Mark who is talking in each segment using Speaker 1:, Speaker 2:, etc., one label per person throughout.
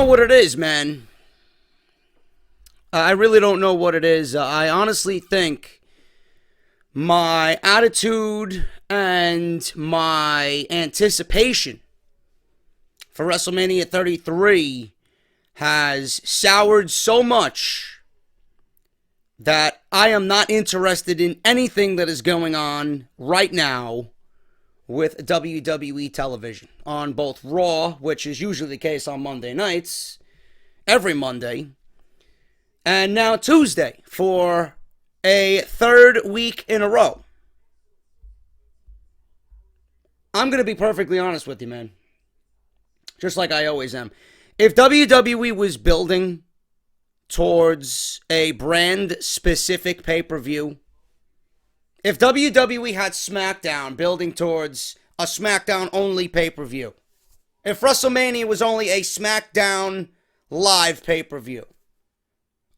Speaker 1: know what it is, man. I really don't know what it is. I honestly think my attitude and my anticipation for WrestleMania 33 has soured so much that I am not interested in anything that is going on right now with WWE television on both Raw, which is usually the case on Monday nights, every Monday, and now Tuesday for a third week in a row. I'm going to be perfectly honest with you, man. Just like I always am. If WWE was building towards a brand-specific pay-per-view, if WWE had SmackDown building towards a SmackDown-only pay-per-view, if WrestleMania was only a SmackDown live pay-per-view,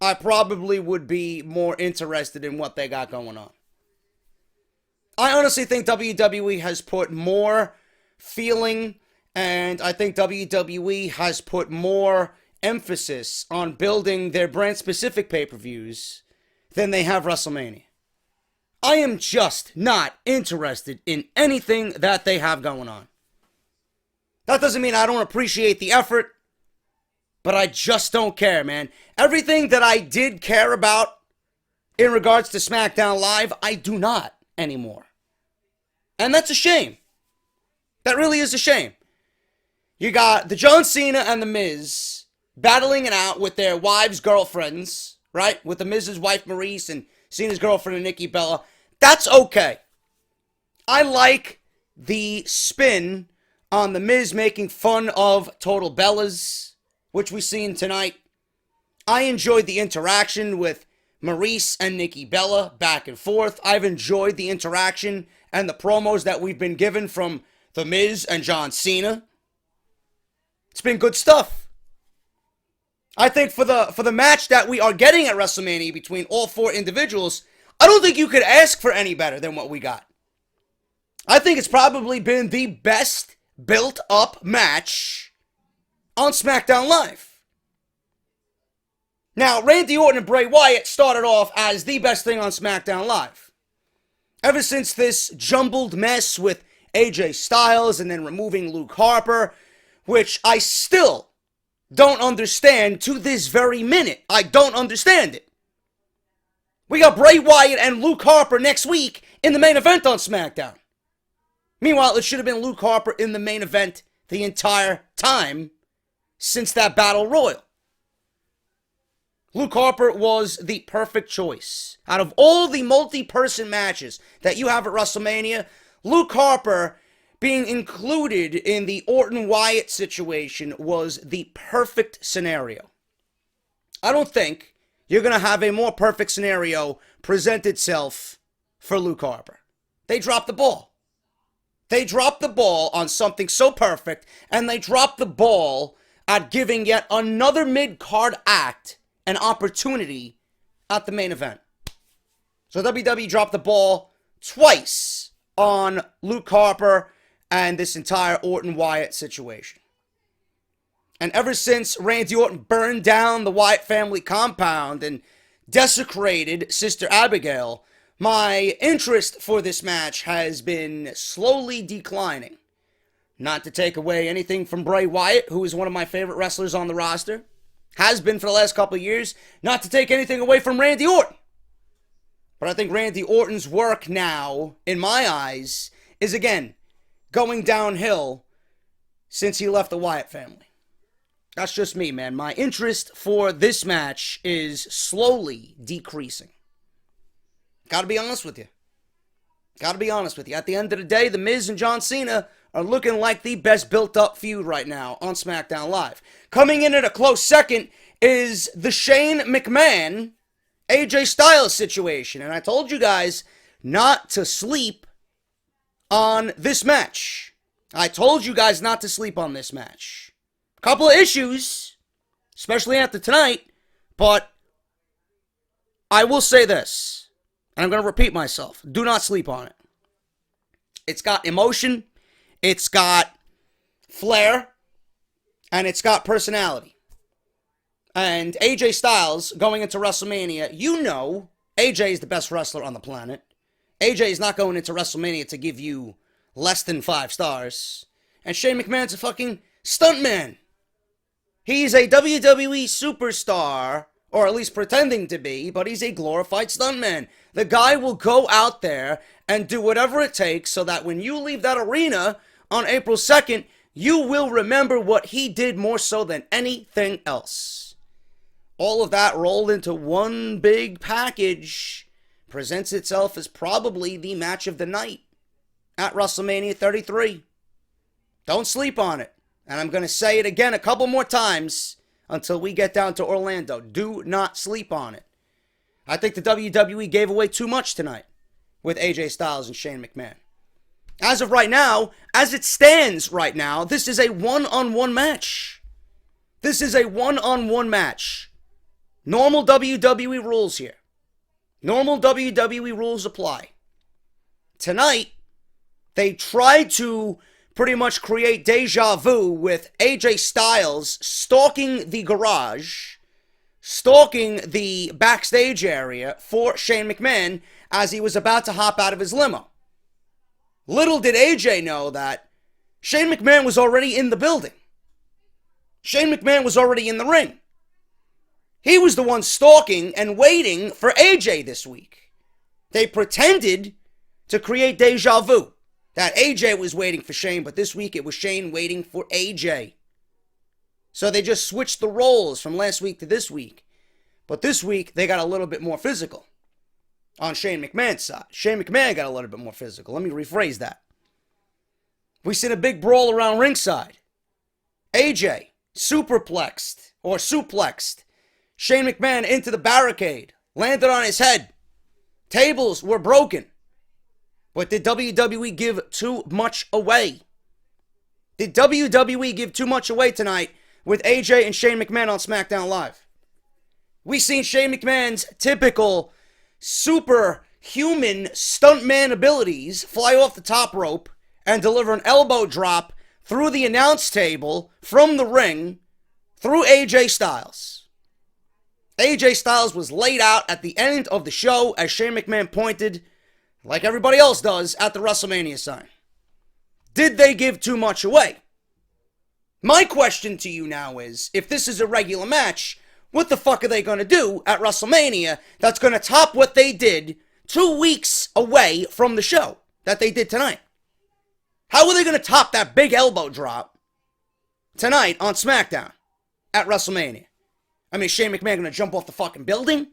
Speaker 1: I probably would be more interested in what they got going on. I honestly think WWE has put more feeling, and I think WWE has put more emphasis on building their brand-specific pay-per-views than they have WrestleMania. I am just not interested in anything that they have going on. That doesn't mean I don't appreciate the effort, but I just don't care, man. Everything that I did care about in regards to SmackDown Live, I do not anymore. And that's a shame. That really is a shame. You got the John Cena and the Miz battling it out with their wives' girlfriends, right? With the Miz's wife, Maurice, and Cena's girlfriend, Nikki Bella. That's okay. I like the spin on the Miz making fun of Total Bellas, which we seen tonight. I enjoyed the interaction with Maurice and Nikki Bella back and forth. I've enjoyed the interaction and the promos that we've been given from The Miz and John Cena. It's been good stuff. I think for the match that we are getting at WrestleMania between all four individuals, I don't think you could ask for any better than what we got. I think it's probably been the best built-up match on SmackDown Live. Now, Randy Orton and Bray Wyatt started off as the best thing on SmackDown Live. Ever since this jumbled mess with AJ Styles and then removing Luke Harper, which I still don't understand to this very minute. I don't understand it. We got Bray Wyatt and Luke Harper next week in the main event on SmackDown. Meanwhile, it should have been Luke Harper in the main event the entire time since that Battle Royal. Luke Harper was the perfect choice. Out of all the multi-person matches that you have at WrestleMania, Luke Harper being included in the Orton-Wyatt situation was the perfect scenario. I don't think you're going to have a more perfect scenario present itself for Luke Harper. They dropped the ball. They dropped the ball on something so perfect, and they dropped the ball at giving yet another mid-card act an opportunity at the main event. So WWE dropped the ball twice on Luke Harper and this entire Orton-Wyatt situation. And ever since Randy Orton burned down the Wyatt family compound and desecrated Sister Abigail, my interest for this match has been slowly declining. Not to take away anything from Bray Wyatt, who is one of my favorite wrestlers on the roster. Has been for the last couple of years. Not to take anything away from Randy Orton. But I think Randy Orton's work now, in my eyes, is again going downhill since he left the Wyatt family. That's just me, man. My interest for this match is slowly decreasing. Gotta be honest with you. Gotta be honest with you. At the end of the day, The Miz and John Cena are looking like the best built-up feud right now on SmackDown Live. Coming in at a close second is the Shane McMahon, AJ Styles situation. And I told you guys not to sleep on this match. I told you guys not to sleep on this match. Couple of issues, especially after tonight, but I will say this, and I'm going to repeat myself. Do not sleep on it. It's got emotion, it's got flair, and it's got personality. And AJ Styles going into WrestleMania, you know AJ is the best wrestler on the planet. AJ is not going into WrestleMania to give you less than 5 stars. And Shane McMahon's a fucking stuntman. He's a WWE superstar, or at least pretending to be, but he's a glorified stuntman. The guy will go out there and do whatever it takes so that when you leave that arena on April 2nd, you will remember what he did more so than anything else. All of that rolled into one big package presents itself as probably the match of the night at WrestleMania 33. Don't sleep on it. And I'm going to say it again a couple more times until we get down to Orlando. Do not sleep on it. I think the WWE gave away too much tonight with AJ Styles and Shane McMahon. As of right now, as it stands right now, this is a one-on-one match. This is a one-on-one match. Normal WWE rules here. Normal WWE rules apply. Tonight, they tried to pretty much create deja vu with AJ Styles stalking the garage, stalking the backstage area for Shane McMahon as he was about to hop out of his limo. Little did AJ know that Shane McMahon was already in the building. Shane McMahon was already in the ring. He was the one stalking and waiting for AJ this week. They pretended to create deja vu. That AJ was waiting for Shane, but this week it was Shane waiting for AJ. So they just switched the roles from last week to this week. But this week, they got a little bit more physical on Shane McMahon's side. Shane McMahon got a little bit more physical. Let me rephrase that. We seen a big brawl around ringside. AJ superplexed Shane McMahon into the barricade, landed on his head. Tables were broken. But did WWE give too much away? Did WWE give too much away tonight with AJ and Shane McMahon on SmackDown Live? We seen Shane McMahon's typical superhuman stuntman abilities fly off the top rope and deliver an elbow drop through the announce table from the ring through AJ Styles. AJ Styles was laid out at the end of the show as Shane McMahon pointed, like everybody else does, at the WrestleMania sign. Did they give too much away? My question to you now is, if this is a regular match, what the fuck are they going to do at WrestleMania that's going to top what they did 2 weeks away from the show that they did tonight? How are they going to top that big elbow drop tonight on SmackDown at WrestleMania? I mean, is Shane McMahon going to jump off the fucking building?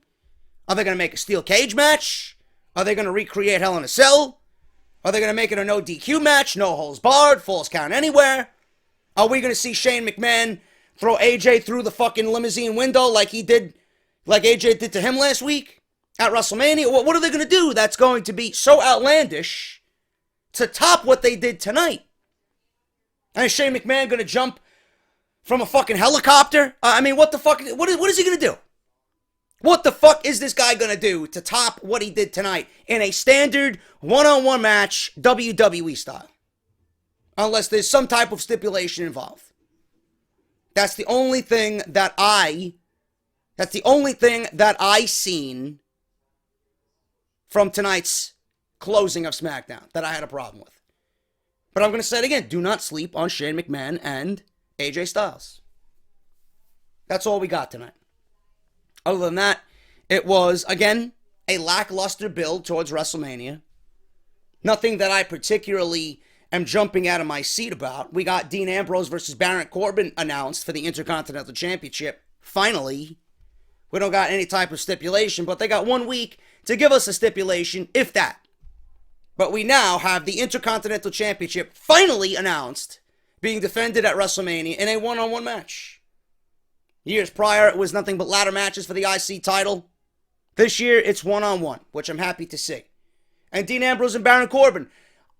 Speaker 1: Are they going to make a steel cage match? Are they going to recreate Hell in a Cell? Are they going to make it a no DQ match? No holds barred, falls count anywhere? Are we going to see Shane McMahon throw AJ through the fucking limousine window like AJ did to him last week at WrestleMania? What are they going to do that's going to be so outlandish to top what they did tonight? And is Shane McMahon going to jump from a fucking helicopter? I mean, what the fuck? What is he going to do? What the fuck is this guy going to do to top what he did tonight in a standard one-on-one match, WWE style? Unless there's some type of stipulation involved. That's the only thing that I seen from tonight's closing of SmackDown that I had a problem with. But I'm going to say it again. Do not sleep on Shane McMahon and AJ Styles. That's all we got tonight. Other than that, it was, again, a lackluster build towards WrestleMania. Nothing that I particularly am jumping out of my seat about. We got Dean Ambrose versus Baron Corbin announced for the Intercontinental Championship. Finally, we don't got any type of stipulation, but they got 1 week to give us a stipulation, if that. But we now have the Intercontinental Championship finally announced, being defended at WrestleMania in a one-on-one match. Years prior, it was nothing but ladder matches for the IC title. This year, it's one-on-one, which I'm happy to see. And Dean Ambrose and Baron Corbin,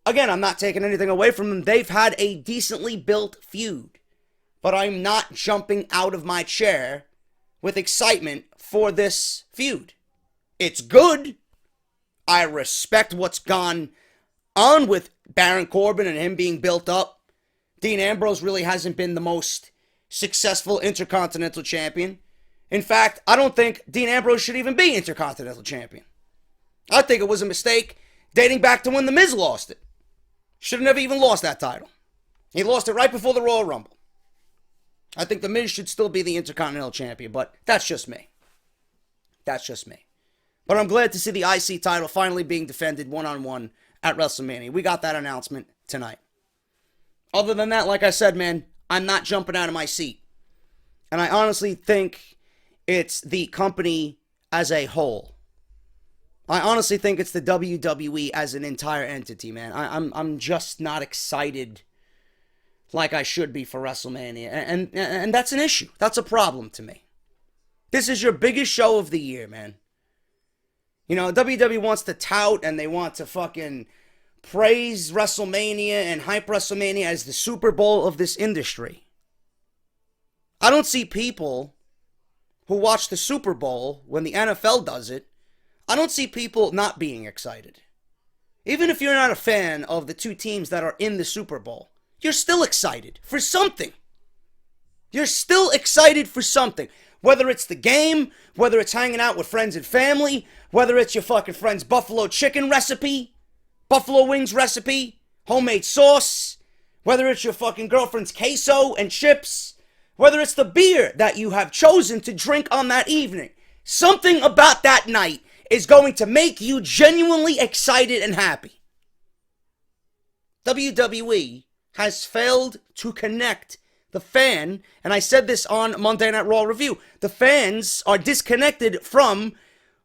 Speaker 1: again, I'm not taking anything away from them. They've had a decently built feud. But I'm not jumping out of my chair with excitement for this feud. It's good. I respect what's gone on with Baron Corbin and him being built up. Dean Ambrose really hasn't been the most successful Intercontinental Champion. In fact, I don't think Dean Ambrose should even be Intercontinental Champion. I think it was a mistake dating back to when The Miz lost it. Should have never even lost that title. He lost it right before the Royal Rumble. I think The Miz should still be the Intercontinental Champion, but that's just me. That's just me. But I'm glad to see the IC title finally being defended one-on-one at WrestleMania. We got that announcement tonight. Other than that, like I said, man, I'm not jumping out of my seat. And I honestly think it's the company as a whole. I honestly think it's the WWE as an entire entity, man. I'm just not excited like I should be for WrestleMania. And that's an issue. That's a problem to me. This is your biggest show of the year, man. You know, WWE wants to tout and they want to fucking praise WrestleMania and hype WrestleMania as the Super Bowl of this industry. I don't see people who watch the Super Bowl when the NFL does it. I don't see people not being excited. Even if you're not a fan of the two teams that are in the Super Bowl, you're still excited for something. You're still excited for something. Whether it's the game, whether it's hanging out with friends and family, whether it's your fucking friend's buffalo chicken recipe, buffalo wings recipe, homemade sauce, whether it's your fucking girlfriend's queso and chips, whether it's the beer that you have chosen to drink on that evening. Something about that night is going to make you genuinely excited and happy. WWE has failed to connect the fan, and I said this on Monday Night Raw Review, the fans are disconnected from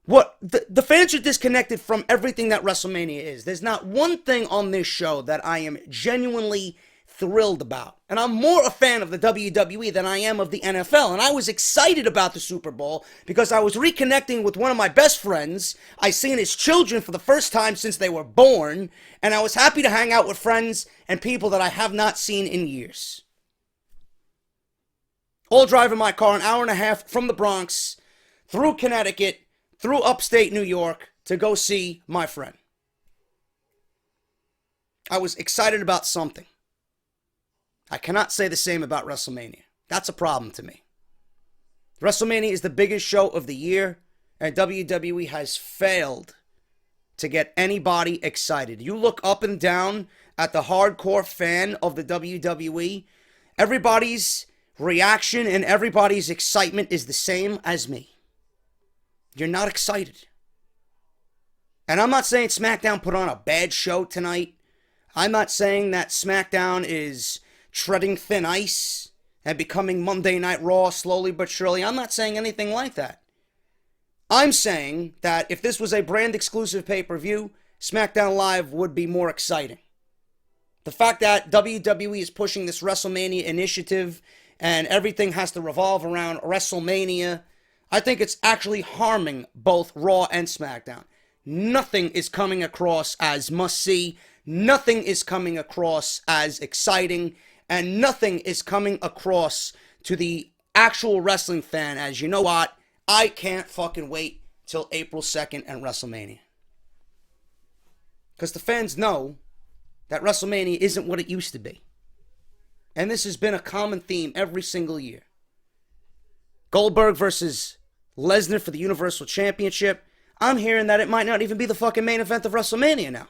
Speaker 1: what, the fans are disconnected from everything that WrestleMania is. There's not one thing on this show that I am genuinely thrilled about. And I'm more a fan of the WWE than I am of the NFL. And I was excited about the Super Bowl because I was reconnecting with one of my best friends. I seen his children for the first time since they were born. And I was happy to hang out with friends and people that I have not seen in years. All driving my car an hour and a half from the Bronx, through Connecticut, through upstate New York, to go see my friend. I was excited about something. I cannot say the same about WrestleMania. That's a problem to me. WrestleMania is the biggest show of the year, and WWE has failed to get anybody excited. You look up and down at the hardcore fan of the WWE, everybody's reaction and everybody's excitement is the same as me. You're not excited. And I'm not saying SmackDown put on a bad show tonight. I'm not saying that SmackDown is treading thin ice and becoming Monday Night Raw slowly but surely. I'm not saying anything like that. I'm saying that if this was a brand exclusive pay-per-view, SmackDown Live would be more exciting. The fact that WWE is pushing this WrestleMania initiative and everything has to revolve around WrestleMania, I think it's actually harming both Raw and SmackDown. Nothing is coming across as must-see, nothing is coming across as exciting, and nothing is coming across to the actual wrestling fan as, you know what, I can't fucking wait till April 2nd and WrestleMania. Because the fans know that WrestleMania isn't what it used to be. And this has been a common theme every single year. Goldberg versus Lesnar for the Universal Championship. I'm hearing that it might not even be the fucking main event of WrestleMania now.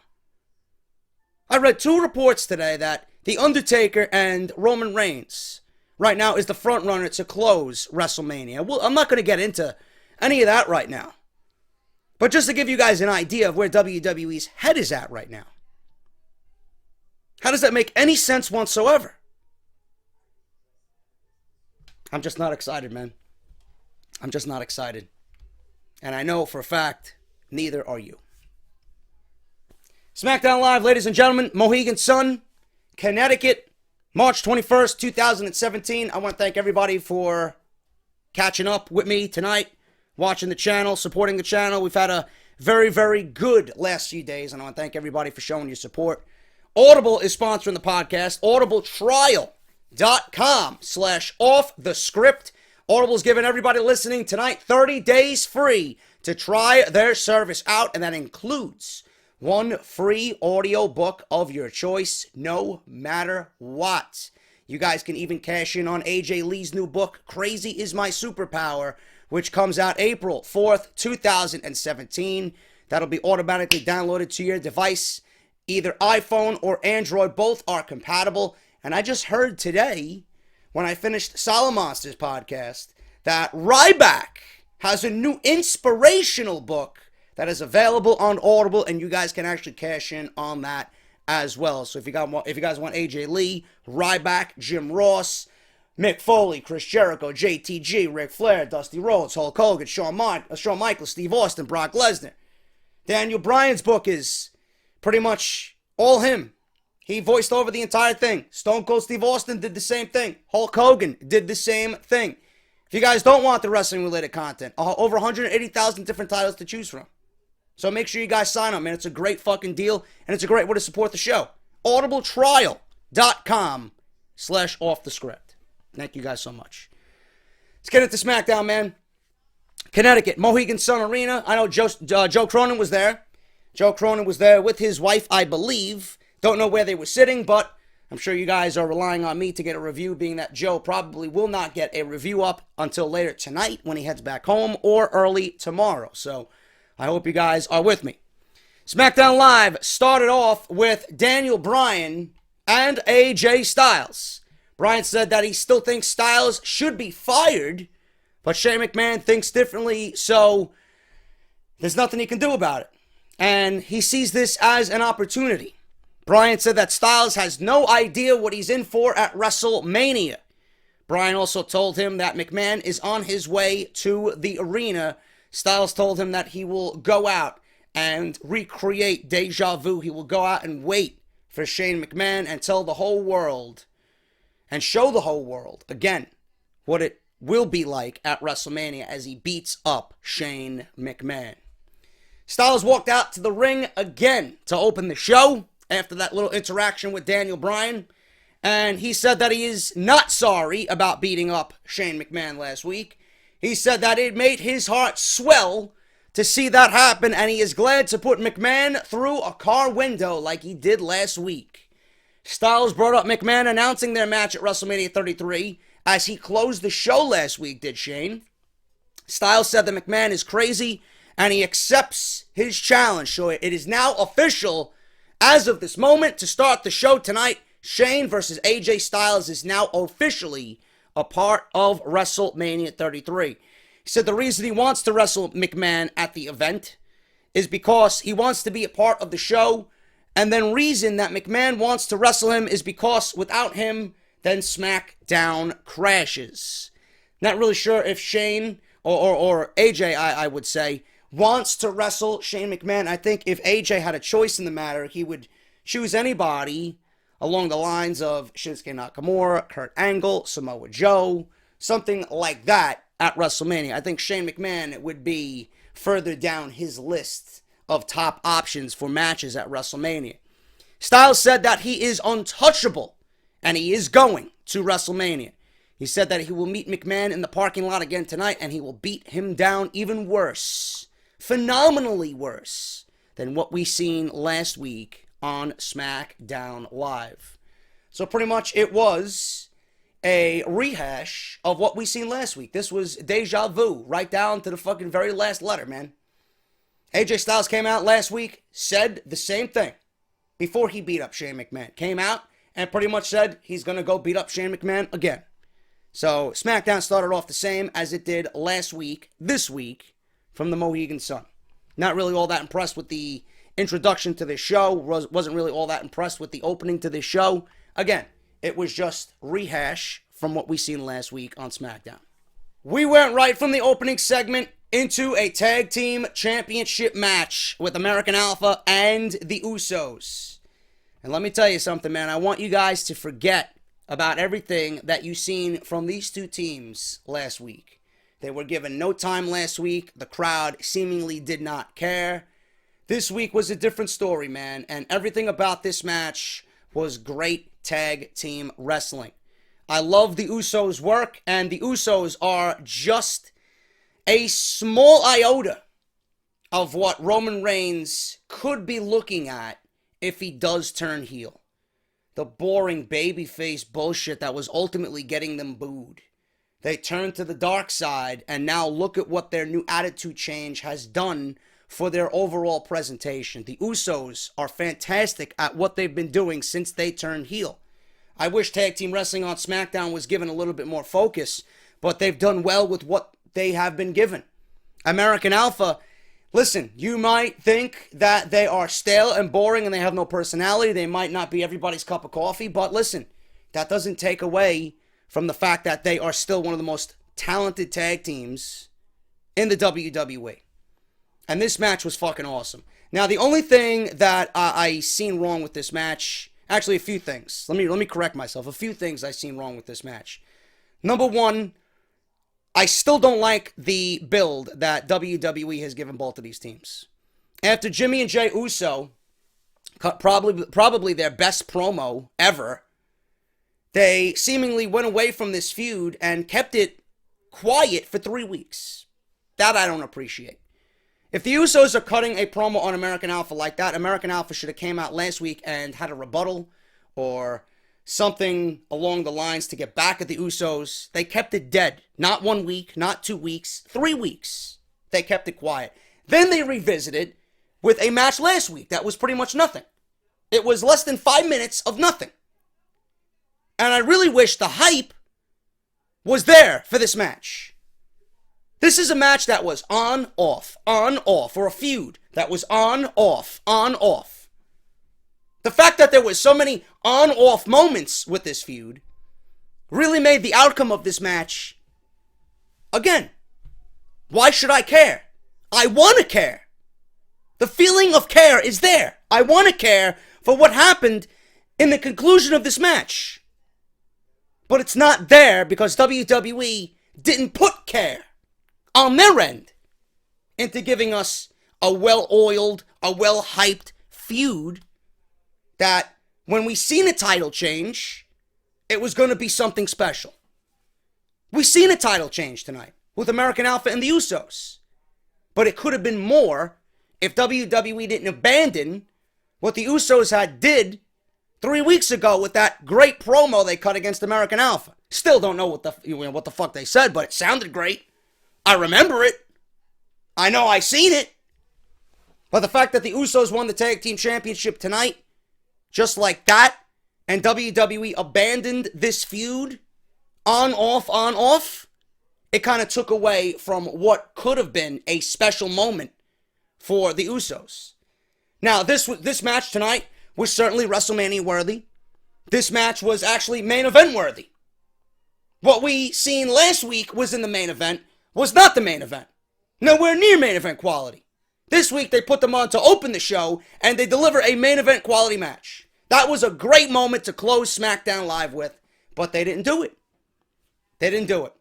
Speaker 1: I read 2 reports today that The Undertaker and Roman Reigns right now is the front runner to close WrestleMania. Well, I'm not going to get into any of that right now. But just to give you guys an idea of where WWE's head is at right now. How does that make any sense whatsoever? I'm just not excited, man. I'm just not excited. And I know for a fact, neither are you. SmackDown Live, ladies and gentlemen, Mohegan Sun, Connecticut, March 21st, 2017. I want to thank everybody for catching up with me tonight, watching the channel, supporting the channel. We've had a very, very good last few days, and I want to thank everybody for showing your support. Audible is sponsoring the podcast. audibletrial.com/offthescript. Audible's giving everybody listening tonight 30 days free to try their service out, and that includes 1 free audio book of your choice, no matter what. You guys can even cash in on AJ Lee's new book, Crazy Is My Superpower, which comes out April 4th, 2017. That'll be automatically downloaded to your device. Either iPhone or Android, both are compatible. And I just heard today, when I finished Solid Monsters podcast, that Ryback has a new inspirational book that is available on Audible, and you guys can actually cash in on that as well. So if you guys want AJ Lee, Ryback, Jim Ross, Mick Foley, Chris Jericho, JTG, Ric Flair, Dusty Rhodes, Hulk Hogan, Shawn Michaels, Steve Austin, Brock Lesnar. Daniel Bryan's book is pretty much all him. He voiced over the entire thing. Stone Cold Steve Austin did the same thing. Hulk Hogan did the same thing. If you guys don't want the wrestling-related content, over 180,000 different titles to choose from. So make sure you guys sign up, man. It's a great fucking deal, and it's a great way to support the show. audibletrial.com/offthescript. Thank you guys so much. Let's get into SmackDown, man. Connecticut, Mohegan Sun Arena. I know Joe Cronin was there. Joe Cronin was there with his wife, I believe. Don't know where they were sitting, but I'm sure you guys are relying on me to get a review, being that Joe probably will not get a review up until later tonight when he heads back home, or early tomorrow. So I hope you guys are with me. SmackDown Live started off with Daniel Bryan and AJ Styles. Bryan said that he still thinks Styles should be fired, but Shane McMahon thinks differently, so there's nothing he can do about it. And he sees this as an opportunity. Bryan said that Styles has no idea what he's in for at WrestleMania. Bryan also told him that McMahon is on his way to the arena. Styles told him that he will go out and recreate deja vu. He will go out and wait for Shane McMahon and tell the whole world and show the whole world again what it will be like at WrestleMania as he beats up Shane McMahon. Styles walked out to the ring again to open the show after that little interaction with Daniel Bryan, and he said that he is not sorry about beating up Shane McMahon last week. He said that it made his heart swell to see that happen, and he is glad to put McMahon through a car window like he did last week. Styles brought up McMahon announcing their match at WrestleMania 33 as he closed the show last week, did Shane. Styles said that McMahon is crazy, and he accepts his challenge. So it is now official as of this moment to start the show tonight. Shane versus AJ Styles is now officially a part of WrestleMania 33. He said the reason he wants to wrestle McMahon at the event is because he wants to be a part of the show, and then reason that McMahon wants to wrestle him is because without him, then SmackDown crashes. Not really sure if Shane or AJ, I would say, wants to wrestle Shane McMahon. I think if AJ had a choice in the matter, he would choose anybody along the lines of Shinsuke Nakamura, Kurt Angle, Samoa Joe, something like that at WrestleMania. I think Shane McMahon would be further down his list of top options for matches at WrestleMania. Styles said that he is untouchable, and he is going to WrestleMania. He said that he will meet McMahon in the parking lot again tonight, and he will beat him down even worse, phenomenally worse, than what we seen last week on SmackDown Live. So pretty much it was a rehash of what we seen last week. This was deja vu, right down to the fucking very last letter, man. AJ Styles came out last week, said the same thing before he beat up Shane McMahon. Came out and pretty much said he's going to go beat up Shane McMahon again. So SmackDown started off the same as it did last week, this week, from the Mohegan Sun. Not really all that impressed with the introduction to this show. Wasn't really all that impressed with the opening to this show. Again, it was just rehash from what we seen last week on SmackDown. We went right from the opening segment into a tag team championship match with American Alpha and the Usos. And let me tell you something, man. I want you guys to forget about everything that you seen from these two teams last week. They were given no time last week. The crowd seemingly did not care. This week was a different story, man. And everything about this match was great tag team wrestling. I love the Usos' work, and the Usos are just a small iota of what Roman Reigns could be looking at if he does turn heel. The boring babyface bullshit that was ultimately getting them booed. They turned to the dark side, and now look at what their new attitude change has done for their overall presentation. The Usos are fantastic at what they've been doing since they turned heel. I wish Tag Team Wrestling on SmackDown was given a little bit more focus, but they've done well with what they have been given. American Alpha, listen, you might think that they are stale and boring and they have no personality. They might not be everybody's cup of coffee, but listen, that doesn't take away from the fact that they are still one of the most talented tag teams in the WWE. And this match was fucking awesome. Now, the only thing that I seen wrong with this match, actually a few things. Let me correct myself. A few things I seen wrong with this match. Number one, I still don't like the build that WWE has given both of these teams. After Jimmy and Jey Uso cut probably their best promo ever, they seemingly went away from this feud and kept it quiet for 3 weeks. That I don't appreciate. If the Usos are cutting a promo on American Alpha like that, American Alpha should have came out last week and had a rebuttal or something along the lines to get back at the Usos. They kept it dead. Not 1 week, not 2 weeks, 3 weeks. They kept it quiet. Then they revisited with a match last week that was pretty much nothing. It was less than 5 minutes of nothing. And I really wish the hype was there for this match. This is a match that was on, off, or a feud that was on, off. The fact that there was so many on-off moments with this feud really made the outcome of this match, again, why should I care? I want to care. The feeling of care is there. I want to care for what happened in the conclusion of this match. But it's not there because WWE didn't put care on their end into giving us a well-oiled, a well-hyped feud that when we seen a title change, it was going to be something special. We seen a title change tonight with American Alpha and the Usos. But it could have been more if WWE didn't abandon what the Usos did 3 weeks ago with that great promo they cut against American Alpha. Still don't know what the fuck they said, but it sounded great. I remember it. I know I seen it. But the fact that the Usos won the Tag Team Championship tonight, just like that, and WWE abandoned this feud, on, off, it kind of took away from what could have been a special moment for the Usos. Now, this match tonight was certainly WrestleMania worthy. This match was actually main event worthy. What we seen last week was in the main event, was not the main event. Nowhere near main event quality. This week they put them on to open the show and they deliver a main event quality match. That was a great moment to close SmackDown Live with, but they didn't do it. They didn't do it.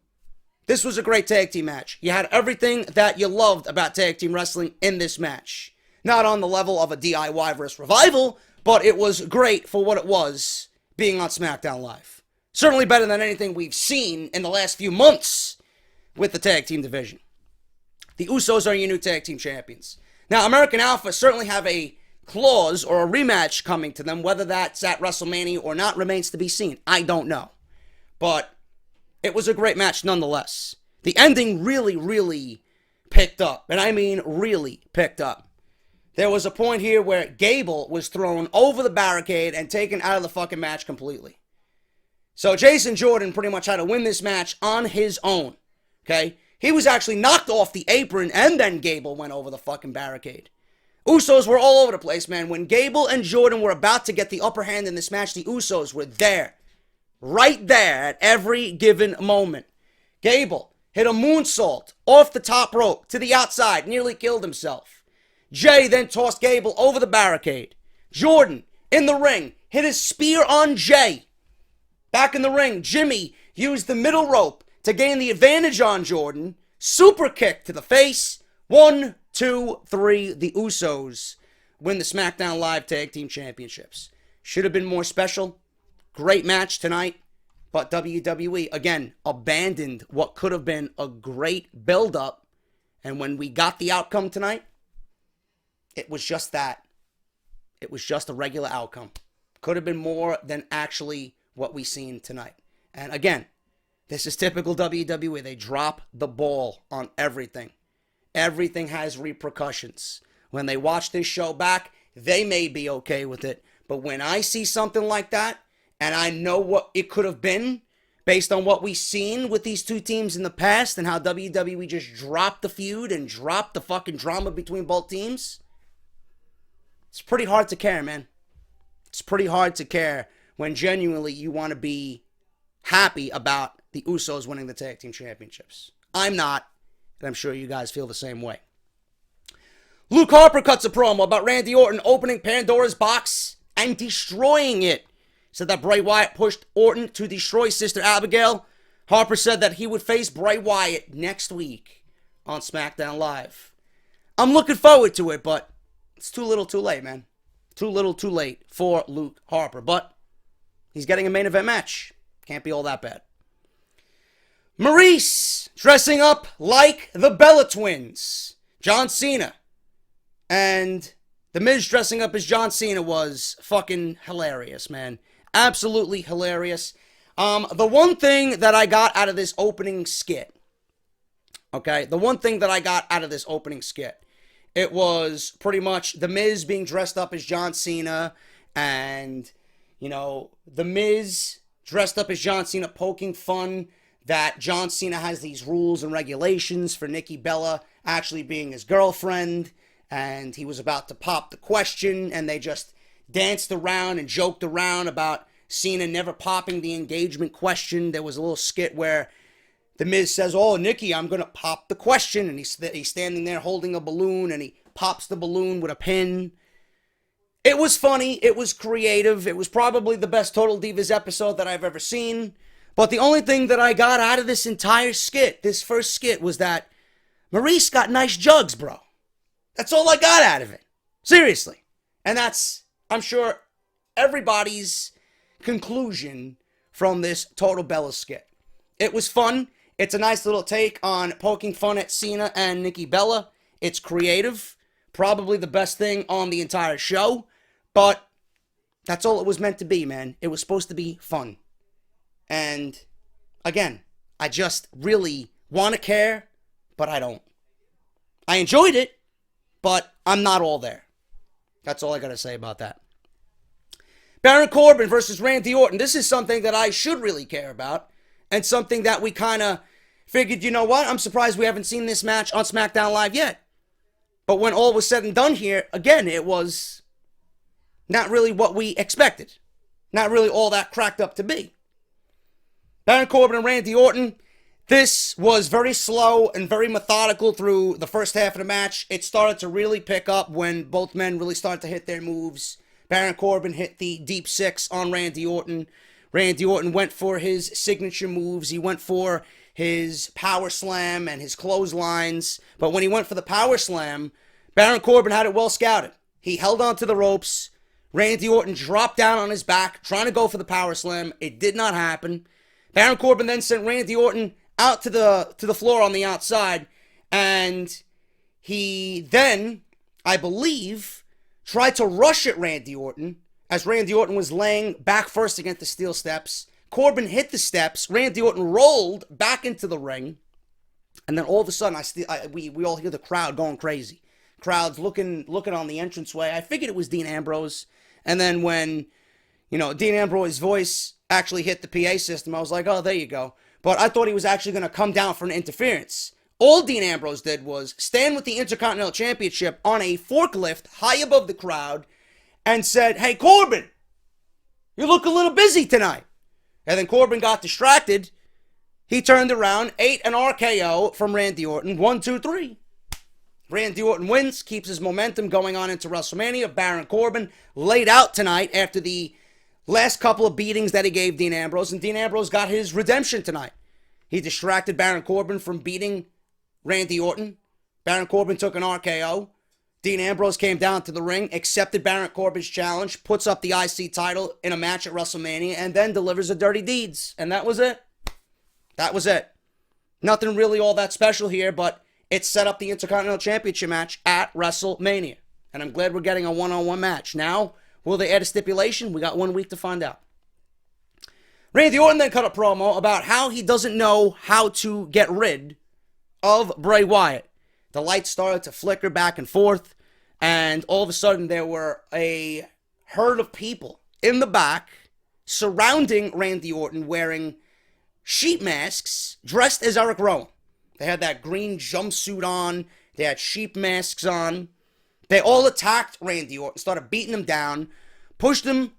Speaker 1: This was a great tag team match. You had everything that you loved about tag team wrestling in this match. Not on the level of a DIY versus Revival, but it was great for what it was being on SmackDown Live. Certainly better than anything we've seen in the last few months with the tag team division. The Usos are your new tag team champions. Now, American Alpha certainly have a clause or a rematch coming to them. Whether that's at WrestleMania or not remains to be seen. I don't know. But it was a great match nonetheless. The ending really, really picked up. And I mean really picked up. There was a point here where Gable was thrown over the barricade and taken out of the fucking match completely. So Jason Jordan pretty much had to win this match on his own. Okay? He was actually knocked off the apron and then Gable went over the fucking barricade. Usos were all over the place, man. When Gable and Jordan were about to get the upper hand in this match, the Usos were there. Right there at every given moment. Gable hit a moonsault off the top rope to the outside, nearly killed himself. Jey then tossed Gable over the barricade. Jordan, in the ring, hit his spear on Jey. Back in the ring, Jimmy used the middle rope to gain the advantage on Jordan. Super kick to the face. 1, 2, 3. The Usos win the SmackDown Live Tag Team Championships. Should have been more special. Great match tonight. But WWE, again, abandoned what could have been a great build-up. And when we got the outcome tonight, it was just that. It was just a regular outcome. Could have been more than actually what we seen tonight. And again, This is typical WWE. They drop the ball on everything. Everything has repercussions. When they watch this show back, they may be okay with it. But when I see something like that, and I know what it could have been, based on what we've seen with these two teams in the past, and how WWE just dropped the feud and dropped the fucking drama between both teams, it's pretty hard to care, man. It's pretty hard to care when genuinely you want to be happy about the Usos winning the tag team championships. I'm not, and I'm sure you guys feel the same way. Luke Harper cuts a promo about Randy Orton opening Pandora's box and destroying it. Said that Bray Wyatt pushed Orton to destroy Sister Abigail. Harper said that he would face Bray Wyatt next week on SmackDown Live. I'm looking forward to it, but it's too little too late, man. Too little too late for Luke Harper. But he's getting a main event match. Can't be all that bad. Maurice dressing up like the Bella Twins. John Cena. And The Miz dressing up as John Cena was fucking hilarious, man. Absolutely hilarious. The one thing that I got out of this opening skit, okay, it was pretty much The Miz being dressed up as John Cena, and, you know, The Miz dressed up as John Cena poking fun that John Cena has these rules and regulations for Nikki Bella actually being his girlfriend, and he was about to pop the question, and they just danced around and joked around about Cena never popping the engagement question. There was a little skit where The Miz says, "Oh, Nikki, I'm going to pop the question," and he's standing there holding a balloon, and he pops the balloon with a pin. It was funny. It was creative. It was probably the best Total Divas episode that I've ever seen. But the only thing that I got out of this entire skit, this first skit, was that Maurice got nice jugs, bro. That's all I got out of it. Seriously. And that's, I'm sure, everybody's conclusion from this Total Bella skit. It was fun. It's a nice little take on poking fun at Cena and Nikki Bella. It's creative. Probably the best thing on the entire show. But that's all it was meant to be, man. It was supposed to be fun. And, again, I just really want to care, but I don't. I enjoyed it, but I'm not all there. That's all I got to say about that. Baron Corbin versus Randy Orton. This is something that I should really care about, and something that we kind of figured, you know what? I'm surprised we haven't seen this match on SmackDown Live yet. But when all was said and done here, again, it was not really what we expected. Not really all that cracked up to be. Baron Corbin and Randy Orton. This was very slow and very methodical through the first half of the match. It started to really pick up when both men really started to hit their moves. Baron Corbin hit the deep six on Randy Orton. Randy Orton went for his signature moves. He went for his power slam and his clotheslines. But when he went for the power slam, Baron Corbin had it well scouted. He held on to the ropes. Randy Orton dropped down on his back, trying to go for the power slam. It did not happen. Baron Corbin then sent Randy Orton out to the floor on the outside, and he then, I believe, tried to rush at Randy Orton as Randy Orton was laying back first against the steel steps. Corbin hit the steps. Randy Orton rolled back into the ring, and then all of a sudden, we all hear the crowd going crazy. Crowds looking on the entranceway. I figured it was Dean Ambrose, and then when, you know, Dean Ambrose's voice actually hit the PA system, I was like, oh, there you go. But I thought he was actually going to come down for an interference. All Dean Ambrose did was stand with the Intercontinental Championship on a forklift high above the crowd and said, "Hey, Corbin, you look a little busy tonight." And then Corbin got distracted. He turned around, ate an RKO from Randy Orton. 1, 2, 3. Randy Orton wins, keeps his momentum going on into WrestleMania. Baron Corbin laid out tonight after the last couple of beatings that he gave Dean Ambrose, and Dean Ambrose got his redemption tonight. He distracted Baron Corbin from beating Randy Orton. Baron Corbin took an RKO. Dean Ambrose came down to the ring, accepted Baron Corbin's challenge, puts up the IC title in a match at WrestleMania, and then delivers a Dirty Deeds. And that was it. That was it. Nothing really all that special here, but it set up the Intercontinental Championship match at WrestleMania. And I'm glad we're getting a one-on-one match. Now, will they add a stipulation? We got 1 week to find out. Randy Orton then cut a promo about how he doesn't know how to get rid of Bray Wyatt. The lights started to flicker back and forth, and all of a sudden there were a herd of people in the back surrounding Randy Orton wearing sheep masks dressed as Eric Rowan. They had that green jumpsuit on. They had sheep masks on. They all attacked Randy Orton, started beating him down, pushed him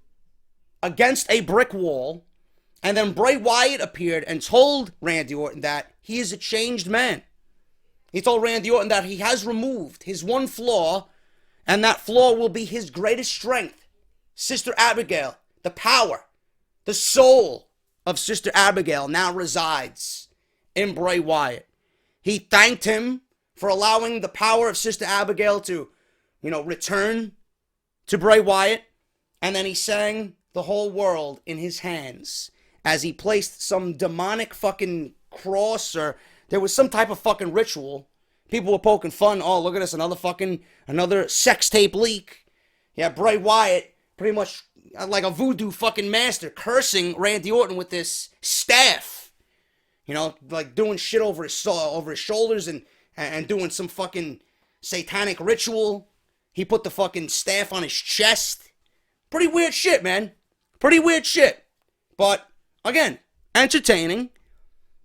Speaker 1: against a brick wall, and then Bray Wyatt appeared and told Randy Orton that he is a changed man. He told Randy Orton that he has removed his one flaw, and that flaw will be his greatest strength. Sister Abigail, the power, the soul of Sister Abigail now resides in Bray Wyatt. He thanked him for allowing the power of Sister Abigail to, return to Bray Wyatt. And then he sang the whole world in his hands as he placed some demonic fucking cross, or there was some type of fucking ritual. People were poking fun. Oh, look at this, another sex tape leak. Yeah, Bray Wyatt pretty much like a voodoo fucking master cursing Randy Orton with this staff. Like doing shit over his shoulders and doing some fucking satanic ritual. He put the fucking staff on his chest. Pretty weird shit, man. Pretty weird shit. But, again, entertaining.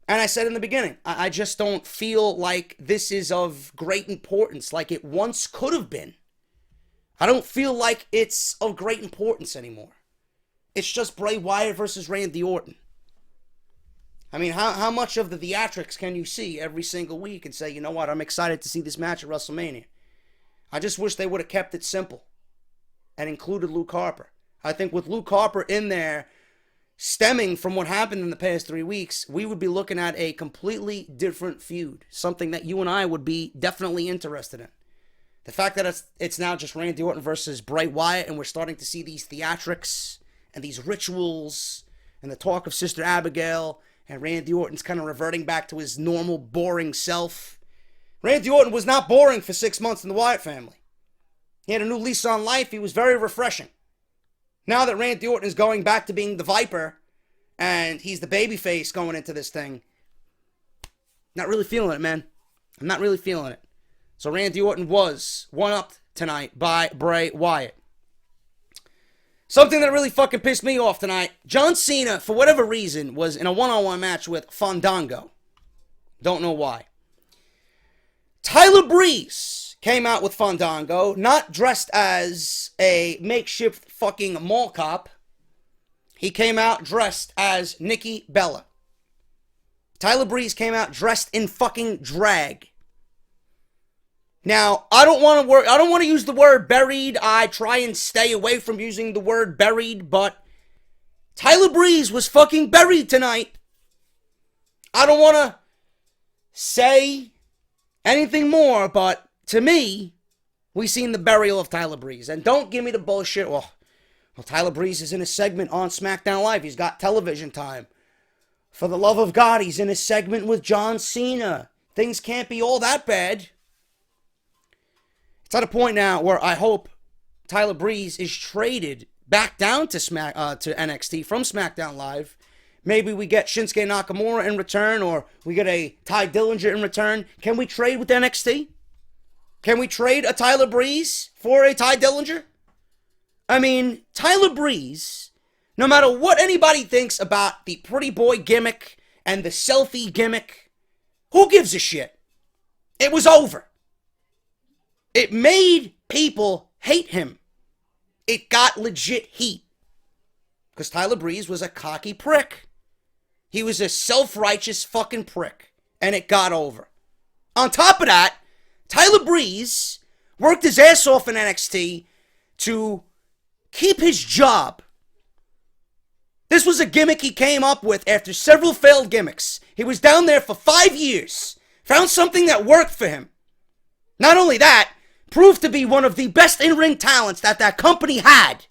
Speaker 1: And I said in the beginning, I just don't feel like this is of great importance like it once could have been. I don't feel like it's of great importance anymore. It's just Bray Wyatt versus Randy Orton. I mean, how much of the theatrics can you see every single week and say, you know what, I'm excited to see this match at WrestleMania? I just wish they would have kept it simple and included Luke Harper. I think with Luke Harper in there, stemming from what happened in the past 3 weeks, we would be looking at a completely different feud. Something that you and I would be definitely interested in. The fact that it's now just Randy Orton versus Bray Wyatt, and we're starting to see these theatrics and these rituals and the talk of Sister Abigail, and Randy Orton's kind of reverting back to his normal boring self. Randy Orton was not boring for 6 months in the Wyatt family. He had a new lease on life. He was very refreshing. Now that Randy Orton is going back to being the Viper, and he's the babyface going into this thing, not really feeling it, man. I'm not really feeling it. So Randy Orton was one-upped tonight by Bray Wyatt. Something that really fucking pissed me off tonight, John Cena, for whatever reason, was in a one-on-one match with Fandango. Don't know why. Tyler Breeze came out with Fandango, not dressed as a makeshift fucking mall cop. He came out dressed as Nikki Bella. Tyler Breeze came out dressed in fucking drag. Now, I don't want to use the word buried. I try and stay away from using the word buried, but Tyler Breeze was fucking buried tonight. I don't want to say anything more, but to me, we seen the burial of Tyler Breeze. And don't give me the bullshit. Well, Tyler Breeze is in a segment on SmackDown Live. He's got television time. For the love of God, he's in a segment with John Cena. Things can't be all that bad. It's at a point now where I hope Tyler Breeze is traded back down to NXT from SmackDown Live. Maybe we get Shinsuke Nakamura in return, or we get a Ty Dillinger in return. Can we trade with NXT? Can we trade a Tyler Breeze for a Ty Dillinger? I mean, Tyler Breeze, no matter what anybody thinks about the pretty boy gimmick and the selfie gimmick, who gives a shit? It was over. It made people hate him. It got legit heat. Because Tyler Breeze was a cocky prick. He was a self-righteous fucking prick. And it got over. On top of that, Tyler Breeze worked his ass off in NXT to keep his job. This was a gimmick he came up with after several failed gimmicks. He was down there for 5 years. Found something that worked for him. Not only that, proved to be one of the best in-ring talents that company had.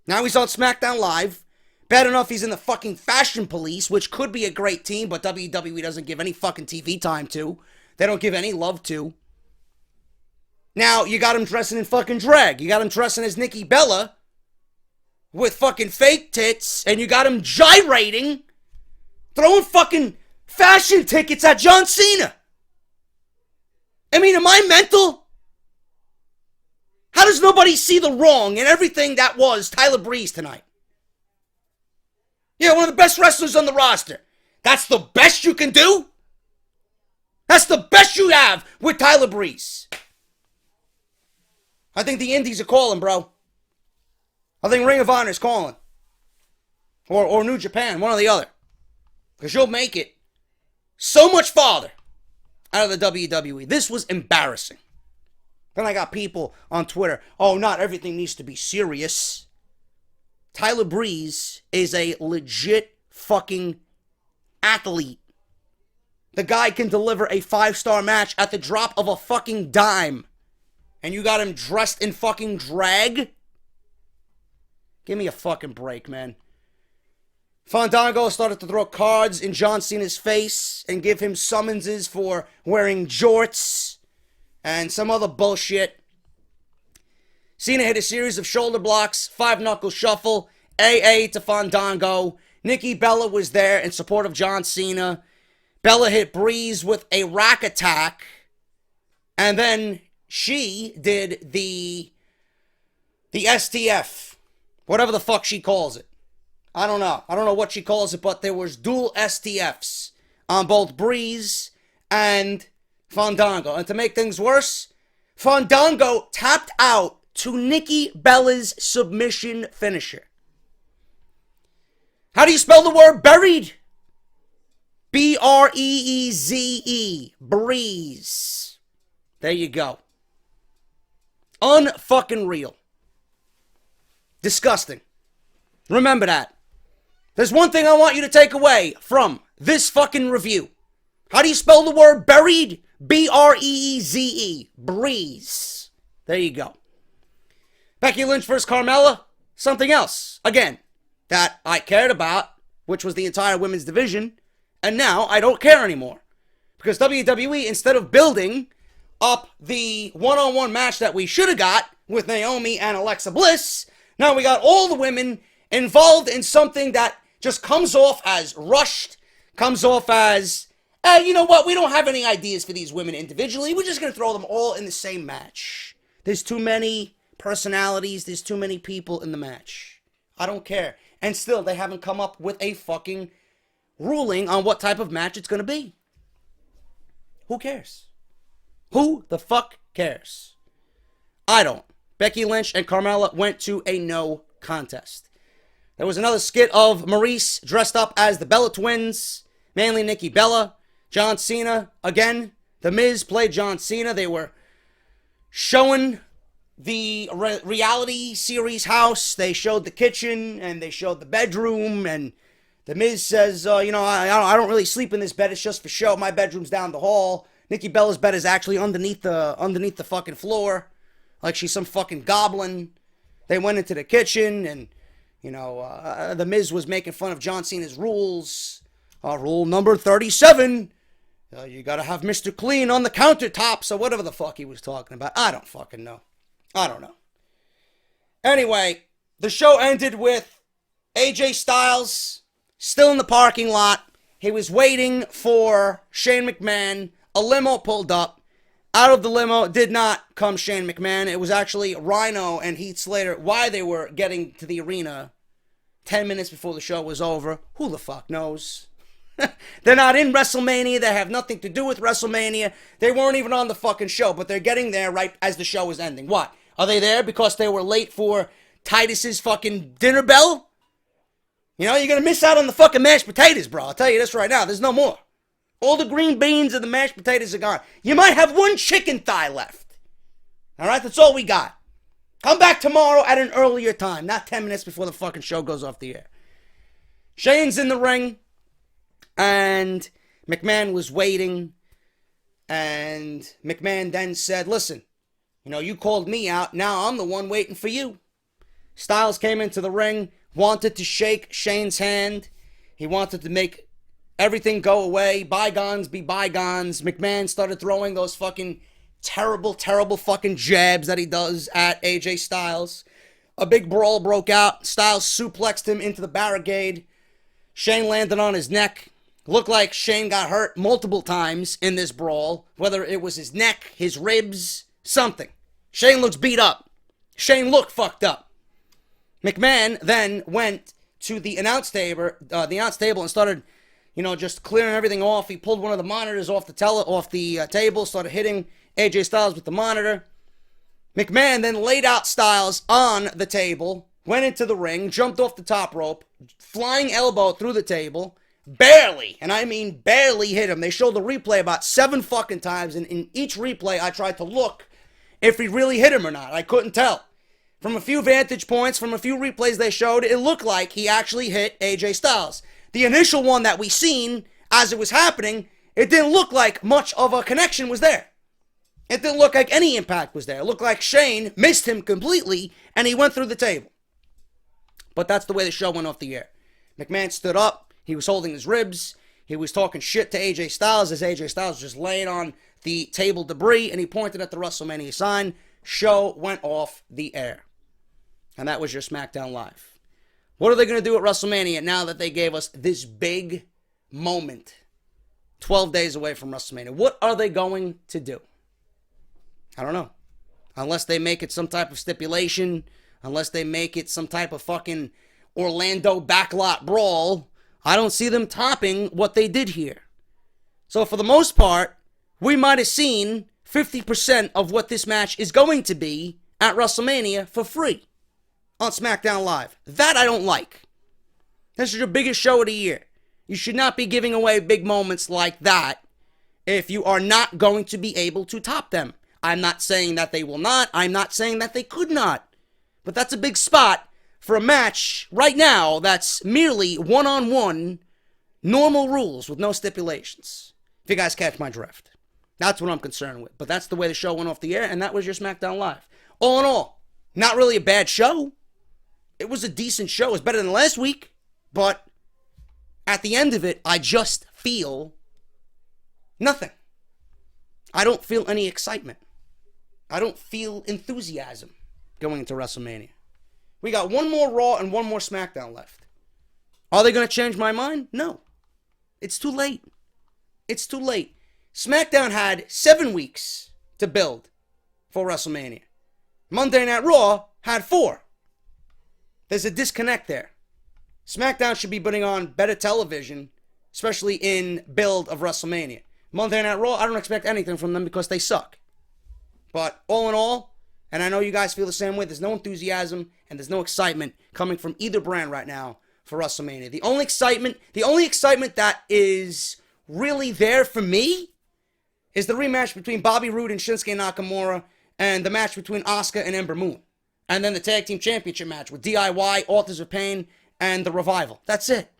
Speaker 1: Now he's on SmackDown Live. Bad enough he's in the fucking Fashion Police, which could be a great team, but WWE doesn't give any fucking TV time to. They don't give any love to. Now, you got him dressing in fucking drag. You got him dressing as Nikki Bella. with fucking fake tits, and you got him gyrating, throwing fucking fashion tickets at John Cena. I mean, am I mental? How does nobody see the wrong in everything that was Tyler Breeze tonight? Yeah, one of the best wrestlers on the roster. That's the best you can do? That's the best you have with Tyler Breeze. I think the Indies are calling, bro. I think Ring of Honor is calling. Or New Japan, one or the other. Because you'll make it so much farther out of the WWE. This was embarrassing. Then I got people on Twitter, oh, not everything needs to be serious. Tyler Breeze is a legit fucking athlete. The guy can deliver a 5-star match at the drop of a fucking dime. And you got him dressed in fucking drag? Give me a fucking break, man. Fandango started to throw cards in John Cena's face and give him summonses for wearing jorts and some other bullshit. Cena hit a series of shoulder blocks, 5-knuckle shuffle, AA to Fandango. Nikki Bella was there in support of John Cena. Bella hit Breeze with a rack attack. And then she did the STF. Whatever the fuck she calls it. I don't know. I don't know what she calls it, but there was dual STFs on both Breeze and Fandango. And to make things worse, Fandango tapped out to Nikki Bella's submission finisher. How do you spell the word buried? B-R-E-E-Z-E. Breeze. There you go. Unfucking real. Disgusting. Remember that. There's one thing I want you to take away from this fucking review. How do you spell the word buried? B-R-E-E-Z-E. Breeze. There you go. Becky Lynch versus Carmella. Something else. Again, that I cared about, which was the entire women's division. And now I don't care anymore. Because WWE, instead of building up the one-on-one match that we should have got with Naomi and Alexa Bliss, now we got all the women involved in something that just comes off as rushed, comes off as, you know what, we don't have any ideas for these women individually, we're just going to throw them all in the same match. There's too many personalities, there's too many people in the match. I don't care. And still, they haven't come up with a fucking ruling on what type of match it's going to be. Who cares? Who the fuck cares? I don't. Becky Lynch and Carmella went to a no contest. There was another skit of Maurice dressed up as the Bella Twins, mainly Nikki Bella, John Cena. Again, The Miz played John Cena. They were showing the reality series house. They showed the kitchen and they showed the bedroom. And The Miz says, I don't really sleep in this bed. It's just for show. My bedroom's down the hall. Nikki Bella's bed is actually underneath the fucking floor, like she's some fucking goblin. They went into the kitchen, and The Miz was making fun of John Cena's rules. Rule number 37: you gotta have Mr. Clean on the countertops, or whatever the fuck he was talking about. I don't fucking know. I don't know. Anyway, the show ended with AJ Styles still in the parking lot. He was waiting for Shane McMahon. A limo pulled up. Out of the limo did not come Shane McMahon. It was actually Rhino and Heath Slater. Why they were getting to the arena 10 minutes before the show was over, who the fuck knows? They're not in WrestleMania. They have nothing to do with WrestleMania. They weren't even on the fucking show, but they're getting there right as the show is ending. What? Are they there because they were late for Titus's fucking dinner bell? You're going to miss out on the fucking mashed potatoes, bro. I'll tell you this right now. There's no more. All the green beans and the mashed potatoes are gone. You might have one chicken thigh left. All right? That's all we got. Come back tomorrow at an earlier time, not 10 minutes before the fucking show goes off the air. Shane's in the ring, and McMahon was waiting, and McMahon then said, listen, you called me out, now I'm the one waiting for you. Styles came into the ring, wanted to shake Shane's hand. He wanted to make everything go away, bygones be bygones. McMahon started throwing those fucking terrible, terrible fucking jabs that he does at AJ Styles. A big brawl broke out. Styles suplexed him into the barricade. Shane landed on his neck. Looked like Shane got hurt multiple times in this brawl, whether it was his neck, his ribs, something. Shane looks beat up. Shane looked fucked up. McMahon then went to the announce table and started, just clearing everything off. He pulled one of the monitors off the table, started hitting AJ Styles with the monitor. McMahon then laid out Styles on the table, went into the ring, jumped off the top rope, flying elbow through the table, barely, and I mean barely hit him. They showed the replay about 7 fucking times, and in each replay I tried to look if he really hit him or not. I couldn't tell. From a few vantage points, from a few replays they showed, it looked like he actually hit AJ Styles. The initial one that we seen as it was happening, it didn't look like much of a connection was there. It didn't look like any impact was there. It looked like Shane missed him completely, and he went through the table. But that's the way the show went off the air. McMahon stood up. He was holding his ribs. He was talking shit to AJ Styles as AJ Styles was just laying on the table debris, and he pointed at the WrestleMania sign. Show went off the air. And that was your SmackDown Live. What are they going to do at WrestleMania now that they gave us this big moment 12 days away from WrestleMania? What are they going to do? I don't know. Unless they make it some type of stipulation, unless they make it some type of fucking Orlando backlot brawl, I don't see them topping what they did here. So for the most part, we might have seen 50% of what this match is going to be at WrestleMania for free on SmackDown Live. That I don't like. This is your biggest show of the year. You should not be giving away big moments like that if you are not going to be able to top them. I'm not saying that they will not. I'm not saying that they could not. But that's a big spot for a match right now that's merely one-on-one, normal rules with no stipulations. If you guys catch my drift. That's what I'm concerned with. But that's the way the show went off the air, and that was your SmackDown Live. All in all, not really a bad show. It was a decent show. It was better than last week. But at the end of it, I just feel nothing. I don't feel any excitement. I don't feel enthusiasm going into WrestleMania. We got one more Raw and one more SmackDown left. Are they going to change my mind? No. It's too late. It's too late. SmackDown had 7 weeks to build for WrestleMania. Monday Night Raw had 4. There's a disconnect there. SmackDown should be putting on better television, especially in build of WrestleMania. Monday Night Raw, I don't expect anything from them because they suck. But all in all, and I know you guys feel the same way, there's no enthusiasm and there's no excitement coming from either brand right now for WrestleMania. The only excitement that is really there for me is the rematch between Bobby Roode and Shinsuke Nakamura and the match between Asuka and Ember Moon. And then the Tag Team Championship match with DIY, Authors of Pain, and The Revival. That's it.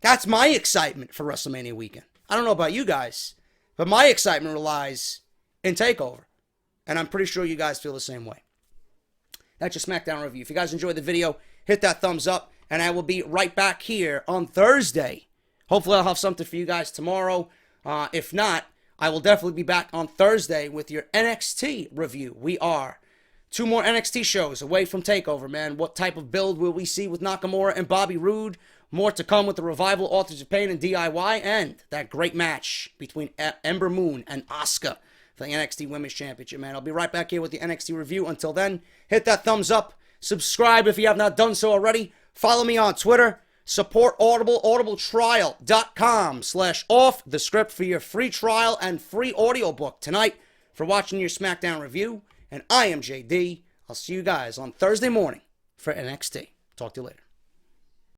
Speaker 1: That's my excitement for WrestleMania weekend. I don't know about you guys, but my excitement relies in TakeOver. And I'm pretty sure you guys feel the same way. That's your SmackDown review. If you guys enjoyed the video, hit that thumbs up. And I will be right back here on Thursday. Hopefully I'll have something for you guys tomorrow. If not, I will definitely be back on Thursday with your NXT review. We are 2 more NXT shows away from TakeOver, man. What type of build will we see with Nakamura and Bobby Roode? More to come with the Revival, Authors of Pain, and DIY. And that great match between Ember Moon and Asuka for the NXT Women's Championship, man. I'll be right back here with the NXT review. Until then, hit that thumbs up. Subscribe if you have not done so already. Follow me on Twitter. Support Audible, audibletrial.com/off the script for your free trial and free audiobook tonight for watching your SmackDown review. And I am JD. I'll see you guys on Thursday morning for NXT. Talk to you later.